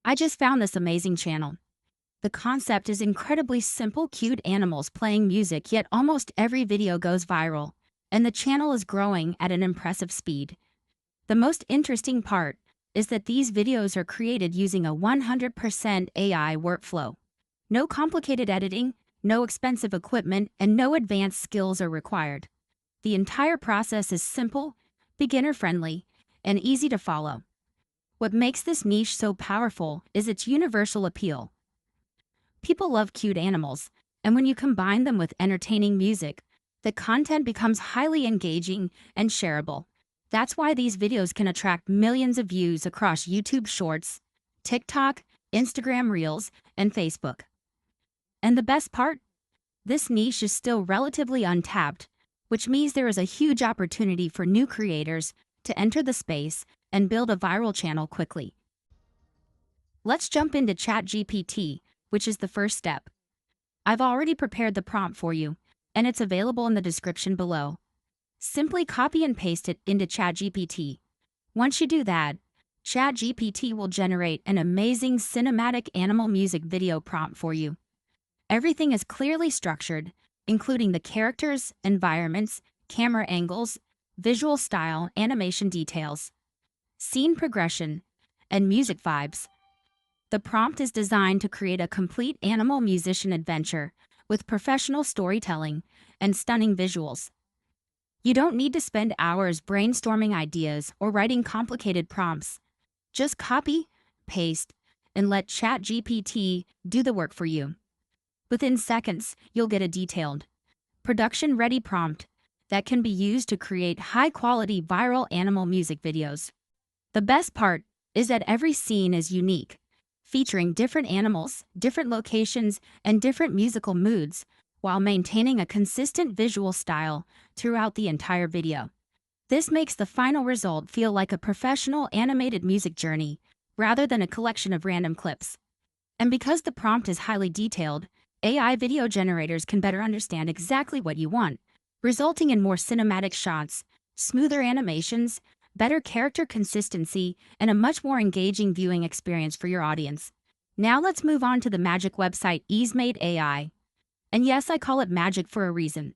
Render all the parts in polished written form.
I just found this amazing channel. The concept is incredibly simple, cute animals playing music, yet almost every video goes viral, and the channel is growing at an impressive speed. The most interesting part is that these videos are created using a 100% AI workflow. No complicated editing, no expensive equipment, and no advanced skills are required. The entire process is simple, beginner-friendly, and easy to follow. What makes this niche so powerful is its universal appeal. People love cute animals, and when you combine them with entertaining music, the content becomes highly engaging and shareable. That's why these videos can attract millions of views across YouTube Shorts, TikTok, Instagram Reels, and Facebook. And the best part? This niche is still relatively untapped, which means there is a huge opportunity for new creators to enter the space and build a viral channel quickly. Let's jump into ChatGPT, which is the first step. I've already prepared the prompt for you, and it's available in the description below. Simply copy and paste it into ChatGPT. Once you do that, ChatGPT will generate an amazing cinematic animal music video prompt for you. Everything is clearly structured, including the characters, environments, camera angles, visual style, animation details, scene progression, and music vibes. The prompt is designed to create a complete animal musician adventure with professional storytelling and stunning visuals. You don't need to spend hours brainstorming ideas or writing complicated prompts. Just copy, paste, and let ChatGPT do the work for you. Within seconds, you'll get a detailed, production-ready prompt that can be used to create high-quality viral animal music videos. The best part is that every scene is unique, featuring different animals, different locations, and different musical moods, while maintaining a consistent visual style throughout the entire video. This makes the final result feel like a professional animated music journey, rather than a collection of random clips. And because the prompt is highly detailed, AI video generators can better understand exactly what you want, resulting in more cinematic shots, smoother animations, better character consistency, and a much more engaging viewing experience for your audience. Now let's move on to the magic website EaseMade AI. And yes, I call it magic for a reason.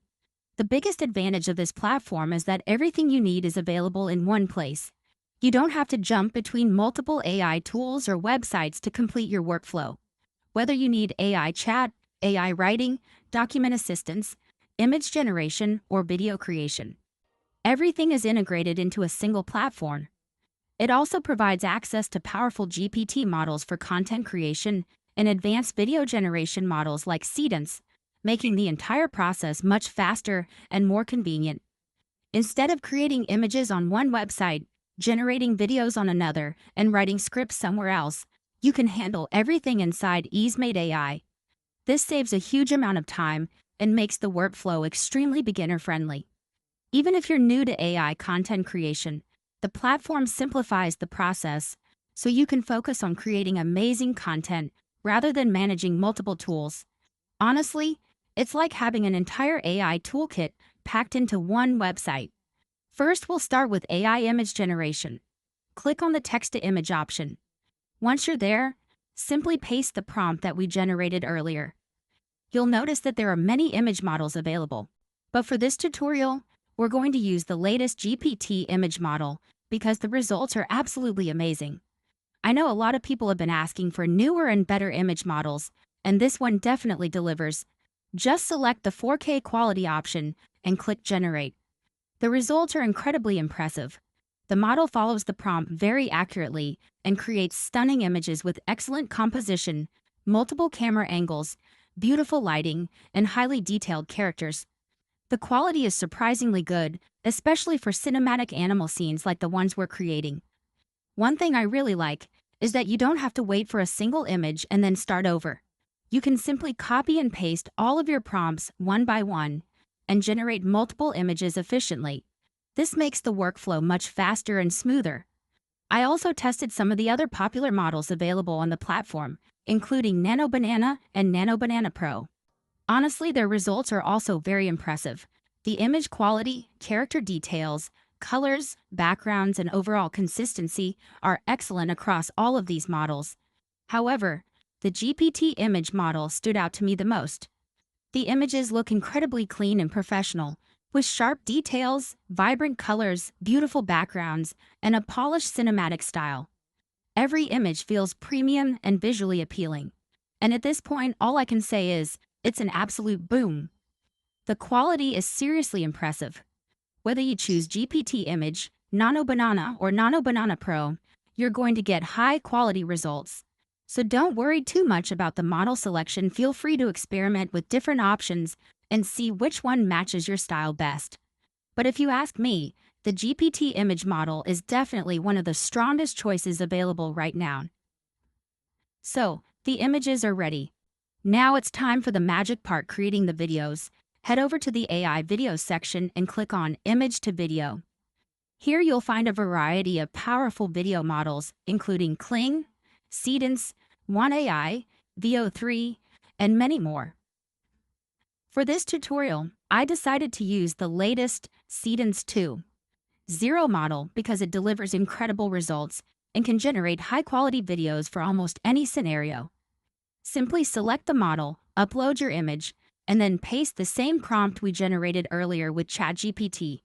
The biggest advantage of this platform is that everything you need is available in one place. You don't have to jump between multiple AI tools or websites to complete your workflow. Whether you need AI chat, AI writing, document assistance, image generation, or video creation, everything is integrated into a single platform. It also provides access to powerful GPT models for content creation and advanced video generation models like Sedence, making the entire process much faster and more convenient. Instead of creating images on one website, generating videos on another, and writing scripts somewhere else, you can handle everything inside EaseMade AI. This saves a huge amount of time and makes the workflow extremely beginner-friendly. Even if you're new to AI content creation, the platform simplifies the process so you can focus on creating amazing content rather than managing multiple tools. Honestly, it's like having an entire AI toolkit packed into one website. First, we'll start with AI image generation. Click on the text-to-image option. Once you're there, simply paste the prompt that we generated earlier. You'll notice that there are many image models available. But for this tutorial, we're going to use the latest GPT image model because the results are absolutely amazing. I know a lot of people have been asking for newer and better image models, and this one definitely delivers. Just select the 4K quality option and click Generate. The results are incredibly impressive. The model follows the prompt very accurately and creates stunning images with excellent composition, multiple camera angles, beautiful lighting, and highly detailed characters. The quality is surprisingly good, especially for cinematic animal scenes like the ones we're creating. One thing I really like is that you don't have to wait for a single image and then start over. You can simply copy and paste all of your prompts one by one and generate multiple images efficiently. This makes the workflow much faster and smoother. I also tested some of the other popular models available on the platform, including Nano Banana and Nano Banana Pro. Honestly, their results are also very impressive. The image quality, character details, colors, backgrounds, and overall consistency are excellent across all of these models. However, the GPT image model stood out to me the most. The images look incredibly clean and professional, with sharp details, vibrant colors, beautiful backgrounds, and a polished cinematic style. Every image feels premium and visually appealing. And at this point, all I can say is, it's an absolute boom. The quality is seriously impressive. Whether you choose GPT Image, Nano Banana, or Nano Banana Pro, you're going to get high-quality results. So don't worry too much about the model selection. Feel free to experiment with different options and see which one matches your style best. But if you ask me, the GPT image model is definitely one of the strongest choices available right now. So, the images are ready. Now it's time for the magic part, creating the videos. Head over to the AI Videos section and click on Image to Video. Here you'll find a variety of powerful video models, including Kling, Seedance, One AI, VO3, and many more. For this tutorial, I decided to use the latest Seedance 2.0 model because it delivers incredible results and can generate high-quality videos for almost any scenario. Simply select the model, upload your image, and then paste the same prompt we generated earlier with ChatGPT.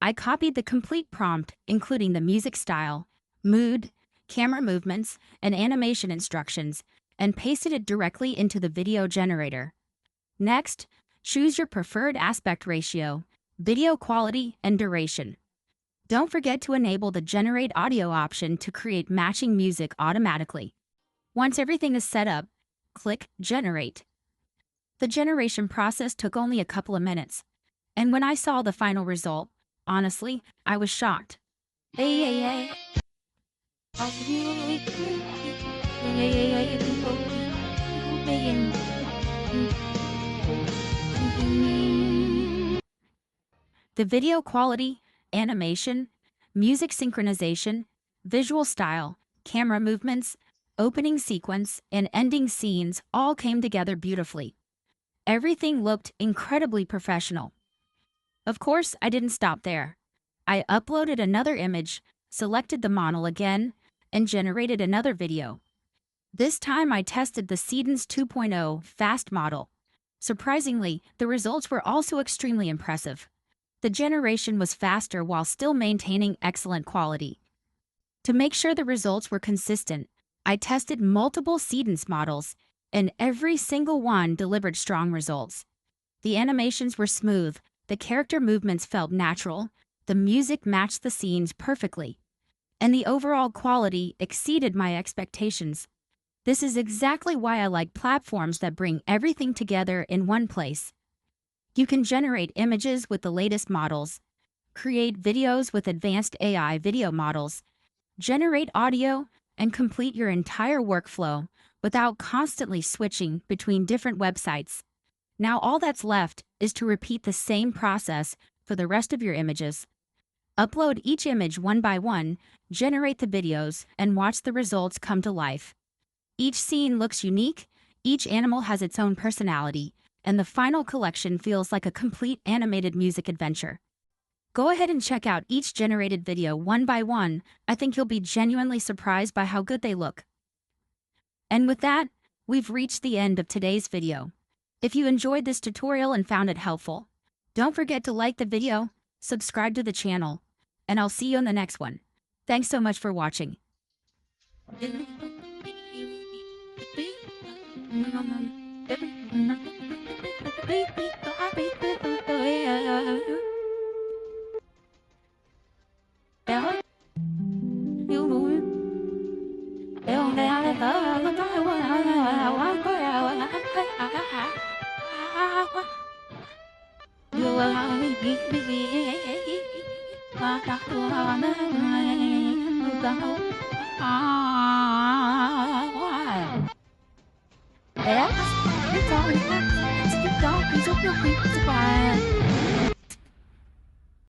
I copied the complete prompt, including the music style, mood, camera movements, and animation instructions, and pasted it directly into the video generator. Next, choose your preferred aspect ratio, video quality, and duration. Don't forget to enable the Generate Audio option to create matching music automatically. Once everything is set up, click Generate. The generation process took only a couple of minutes, and when I saw the final result, honestly, I was shocked. The video quality, animation, music synchronization, visual style, camera movements, opening sequence, and ending scenes all came together beautifully. Everything looked incredibly professional. Of course, I didn't stop there. I uploaded another image, selected the model again, and generated another video. This time I tested the Seedance 2.0 Fast model. Surprisingly, the results were also extremely impressive. The generation was faster while still maintaining excellent quality. To make sure the results were consistent, I tested multiple Seedance models, and every single one delivered strong results. The animations were smooth, the character movements felt natural, the music matched the scenes perfectly, and the overall quality exceeded my expectations. This is exactly why I like platforms that bring everything together in one place. You can generate images with the latest models, create videos with advanced AI video models, generate audio, and complete your entire workflow without constantly switching between different websites. Now all that's left is to repeat the same process for the rest of your images. Upload each image one by one, generate the videos, and watch the results come to life. Each scene looks unique, each animal has its own personality, and the final collection feels like a complete animated music adventure. Go ahead and check out each generated video one by one. I think you'll be genuinely surprised by how good they look. And with that, we've reached the end of today's video. If you enjoyed this tutorial and found it helpful, don't forget to like the video, subscribe to the channel, and I'll see you in the next one. Thanks so much for watching. You